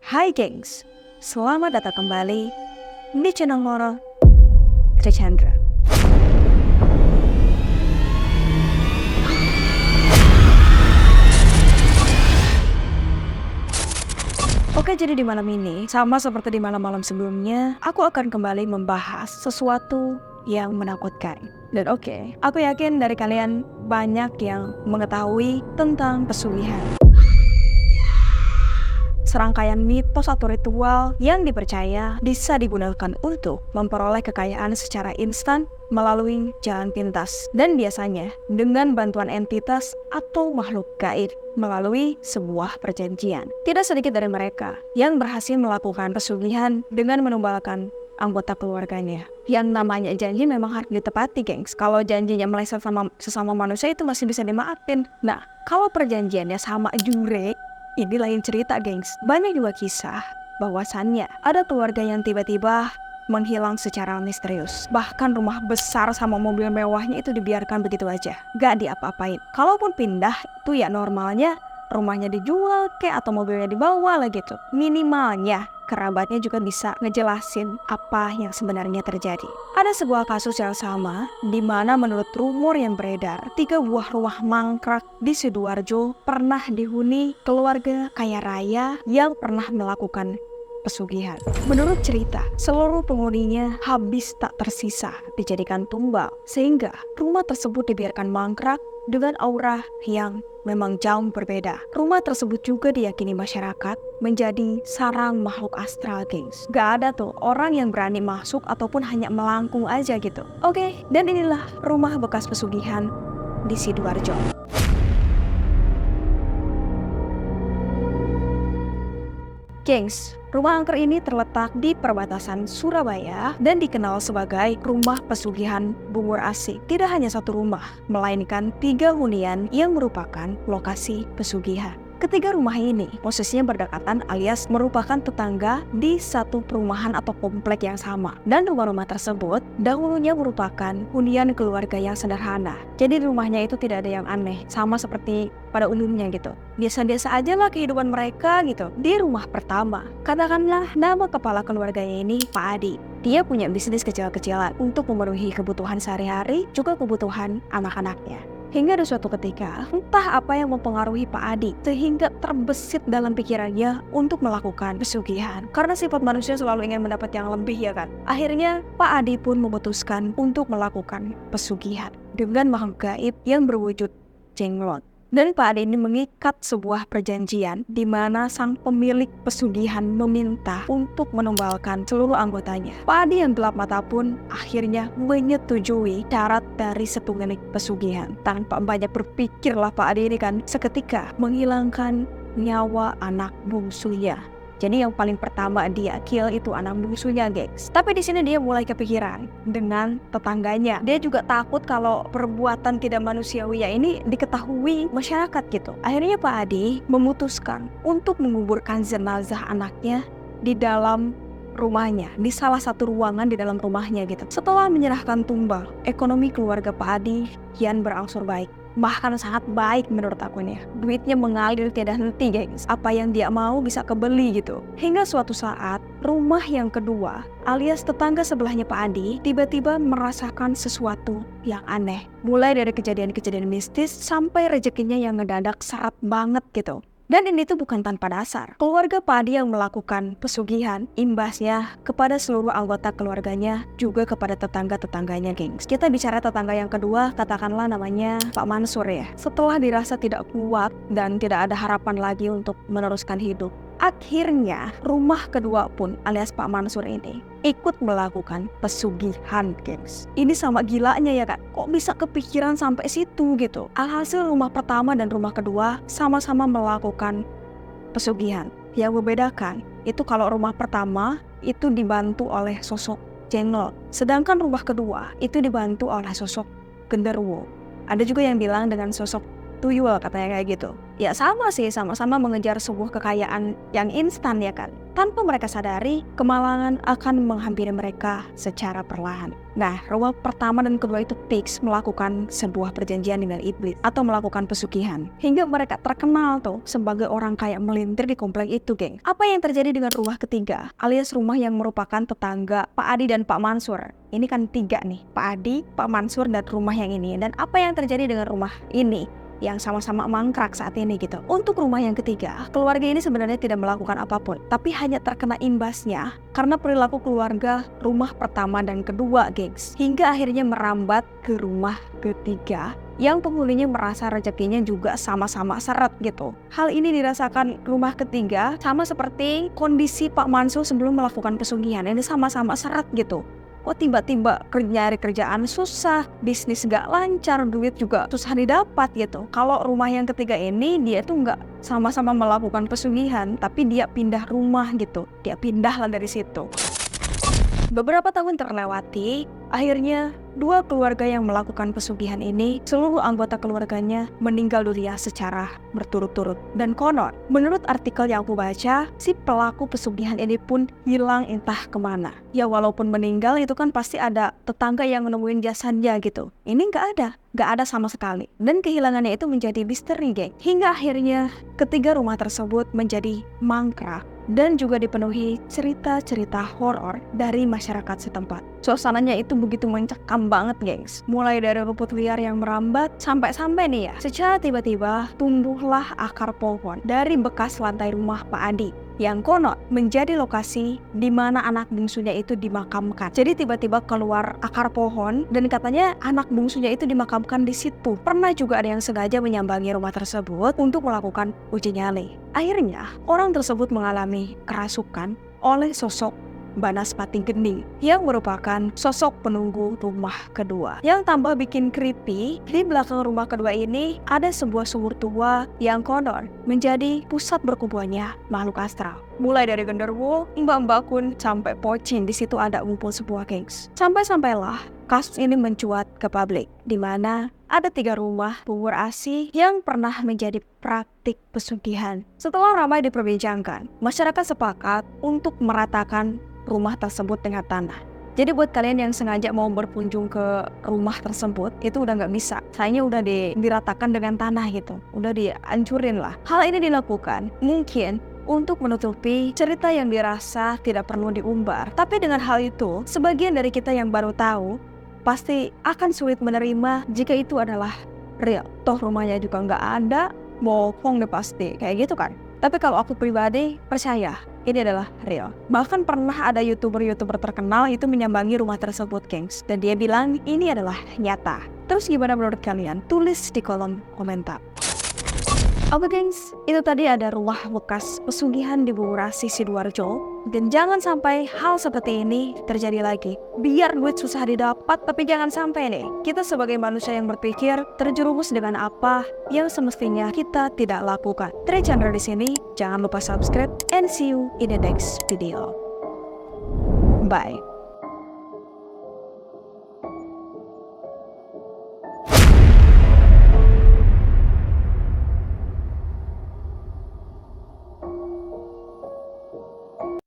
Hai gengs, selamat datang kembali di channel horor Trichandra. Oke, jadi di malam ini, sama seperti di malam-malam sebelumnya, aku akan kembali membahas sesuatu yang menakutkan. Dan aku yakin dari kalian banyak yang mengetahui tentang pesugihan. Serangkaian mitos atau ritual yang dipercaya bisa digunakan untuk memperoleh kekayaan secara instan melalui jalan pintas, dan biasanya dengan bantuan entitas atau makhluk gaib melalui sebuah perjanjian. Tidak sedikit dari mereka yang berhasil melakukan pesugihan dengan menumbalkan anggota keluarganya. Yang namanya janji memang harus ditepati, gengs. Kalau janjinya meleset sama sesama manusia itu masih bisa dimaafin. Nah, kalau perjanjiannya sama jure, ini lain cerita, gengs. Banyak juga kisah bahwasannya ada keluarga yang tiba-tiba menghilang secara misterius. Bahkan rumah besar sama mobil mewahnya itu dibiarkan begitu aja, gak diapa-apain. Kalaupun pindah, itu ya normalnya rumahnya dijual atau mobilnya dibawa lah gitu. Minimalnya kerabatnya juga bisa ngejelasin apa yang sebenarnya terjadi. Ada sebuah kasus yang sama, di mana menurut rumor yang beredar, 3 buah rumah mangkrak di Sidoarjo pernah dihuni keluarga kaya raya yang pernah melakukan pesugihan. Menurut cerita, seluruh penghuninya habis tak tersisa dijadikan tumbal, sehingga rumah tersebut dibiarkan mangkrak dengan aura yang memang jauh berbeda. Rumah tersebut juga diyakini masyarakat menjadi sarang makhluk astral, gengs. Gak ada tuh orang yang berani masuk ataupun hanya melangkung aja gitu. Dan inilah rumah bekas pesugihan di Sidoarjo. Gengs, rumah angker ini terletak di perbatasan Surabaya dan dikenal sebagai rumah pesugihan Bungur Asik. Tidak hanya satu rumah, melainkan 3 hunian yang merupakan lokasi pesugihan. Ketiga rumah ini posisinya berdekatan alias merupakan tetangga di satu perumahan atau komplek yang sama. Dan rumah-rumah tersebut dahulunya merupakan hunian keluarga yang sederhana. Jadi rumahnya itu tidak ada yang aneh, sama seperti pada umumnya gitu. Biasa-biasa aja lah kehidupan mereka gitu. Di rumah pertama, katakanlah nama kepala keluarganya ini Pak Adi. Dia punya bisnis kecil-kecilan untuk memenuhi kebutuhan sehari-hari, juga kebutuhan anak-anaknya. Hingga ada suatu ketika, entah apa yang mempengaruhi Pak Adi, sehingga terbesit dalam pikirannya untuk melakukan pesugihan. Karena sifat manusia selalu ingin mendapat yang lebih, ya kan? Akhirnya, Pak Adi pun memutuskan untuk melakukan pesugihan dengan makhluk gaib yang berwujud jenglot. Dan Pak Adi ini mengikat sebuah perjanjian di mana sang pemilik pesugihan meminta untuk menumbalkan seluruh anggotanya. Pak Adi yang gelap mata pun akhirnya menyetujui syarat dari sepemilik pesugihan. Tanpa banyak berpikirlah Pak Adi ini kan seketika menghilangkan nyawa anak bungsunya. Jadi yang paling pertama dia kill itu anak bungsunya, gengs. Tapi di sini dia mulai kepikiran dengan tetangganya. Dia juga takut kalau perbuatan tidak manusiawinya ini diketahui masyarakat gitu. Akhirnya Pak Adi memutuskan untuk menguburkan jenazah anaknya di dalam rumahnya, di salah satu ruangan di dalam rumahnya gitu. Setelah menyerahkan tumbal, ekonomi keluarga Pak Adi kian berangsur baik. Bahkan sangat baik menurut aku nih. Duitnya mengalir tiada henti, guys. Apa yang dia mau bisa kebeli gitu. Hingga suatu saat, rumah yang kedua alias tetangga sebelahnya Pak Adi tiba-tiba merasakan sesuatu yang aneh. Mulai dari kejadian-kejadian mistis sampai rezekinya yang ngedadak seret banget gitu. Dan ini tuh bukan tanpa dasar. Keluarga Pak Adi yang melakukan pesugihan, imbasnya kepada seluruh anggota keluarganya, juga kepada tetangga-tetangganya, gengs. Kita bicara tetangga yang kedua, katakanlah namanya Pak Mansur ya. Setelah dirasa tidak kuat dan tidak ada harapan lagi untuk meneruskan hidup, akhirnya rumah kedua pun alias Pak Mansur ini ikut melakukan pesugihan, gengs. Ini sama gilanya ya kan, kok bisa kepikiran sampai situ gitu. Alhasil rumah pertama dan rumah kedua sama-sama melakukan pesugihan. Yang membedakan itu kalau rumah pertama itu dibantu oleh sosok jenglot, sedangkan rumah kedua itu dibantu oleh sosok genderuwo. Ada juga yang bilang dengan sosok tuyul katanya kayak gitu. Ya sama sih, sama-sama mengejar sebuah kekayaan yang instan ya kan. Tanpa mereka sadari, kemalangan akan menghampiri mereka secara perlahan. Nah, rumah pertama dan kedua itu fix melakukan sebuah perjanjian dengan iblis atau melakukan pesugihan. Hingga mereka terkenal tuh sebagai orang kaya melintir di komplek itu, geng. Apa yang terjadi dengan rumah ketiga, alias rumah yang merupakan tetangga Pak Adi dan Pak Mansur? Ini kan 3 nih, Pak Adi, Pak Mansur, dan rumah yang ini. Dan apa yang terjadi dengan rumah ini yang sama-sama mangkrak saat ini gitu. Untuk rumah yang ketiga, keluarga ini sebenarnya tidak melakukan apapun, tapi hanya terkena imbasnya karena perilaku keluarga rumah pertama dan kedua, gengs. Hingga akhirnya merambat ke rumah ketiga yang penghuninya merasa rezekinya juga sama-sama seret gitu. Hal ini dirasakan rumah ketiga sama seperti kondisi Pak Mansur sebelum melakukan pesugihan. Ini sama-sama seret gitu. Kok tiba-tiba nyari kerjaan susah, bisnis gak lancar, duit juga susah didapat gitu. Kalau rumah yang ketiga ini dia tuh gak sama-sama melakukan pesugihan, tapi dia pindah rumah gitu. Dia pindah lah dari situ. Beberapa tahun terlewati, akhirnya 2 keluarga yang melakukan pesugihan ini, seluruh anggota keluarganya meninggal dunia secara berturut-turut. Dan konon, menurut artikel yang aku baca, si pelaku pesugihan ini pun hilang entah kemana. Ya walaupun meninggal itu kan pasti ada tetangga yang nemuin jasadnya gitu. Ini nggak ada sama sekali. Dan kehilangannya itu menjadi misteri, geng. Hingga akhirnya ketiga rumah tersebut menjadi mangkrak dan juga dipenuhi cerita-cerita horor dari masyarakat setempat. Suasananya itu begitu mencekam banget, gengs. Mulai dari rumput liar yang merambat, sampai nih ya, secara tiba-tiba tumbuhlah akar pohon dari bekas lantai rumah Pak Adi yang konon menjadi lokasi di mana anak bungsunya itu dimakamkan. Jadi tiba-tiba keluar akar pohon dan katanya anak bungsunya itu dimakamkan di situ. Pernah juga ada yang sengaja menyambangi rumah tersebut untuk melakukan uji nyali. Akhirnya orang tersebut mengalami kerasukan oleh sosok Banaspati Gending yang merupakan sosok penunggu rumah kedua. Yang tambah bikin creepy, di belakang rumah kedua ini ada sebuah sumur tua yang konon menjadi pusat berkumpulnya makhluk astral. Mulai dari genderuwo, mbak-mbak kun, sampai pocin, di situ ada ngumpul sebuah gengs. Sampai-sampailah kasus ini mencuat ke publik, di mana ada 3 rumah bubur ASI yang pernah menjadi praktik pesugihan. Setelah ramai diperbincangkan, masyarakat sepakat untuk meratakan rumah tersebut dengan tanah. Jadi buat kalian yang sengaja mau berkunjung ke rumah tersebut, itu udah nggak bisa. Sayangnya udah diratakan dengan tanah gitu, udah dihancurin lah. Hal ini dilakukan mungkin untuk menutupi cerita yang dirasa tidak perlu diumbar. Tapi dengan hal itu, sebagian dari kita yang baru tahu pasti akan sulit menerima jika itu adalah real. Toh rumahnya juga nggak ada, bohong deh pasti, kayak gitu kan. Tapi kalau aku pribadi percaya ini adalah real. Bahkan pernah ada YouTuber terkenal itu menyambangi rumah tersebut, gengs. Dan dia bilang ini adalah nyata. Terus gimana menurut kalian? Tulis di kolom komentar. Oke gengs, itu tadi ada rumah bekas pesugihan di Bubur ASI Sidoarjo. Dan jangan sampai hal seperti ini terjadi lagi. Biar duit susah didapat, tapi jangan sampai nih kita sebagai manusia yang berpikir terjerumus dengan apa yang semestinya kita tidak lakukan. Tri Chandra di sini, jangan lupa subscribe and see you in the next video. Bye.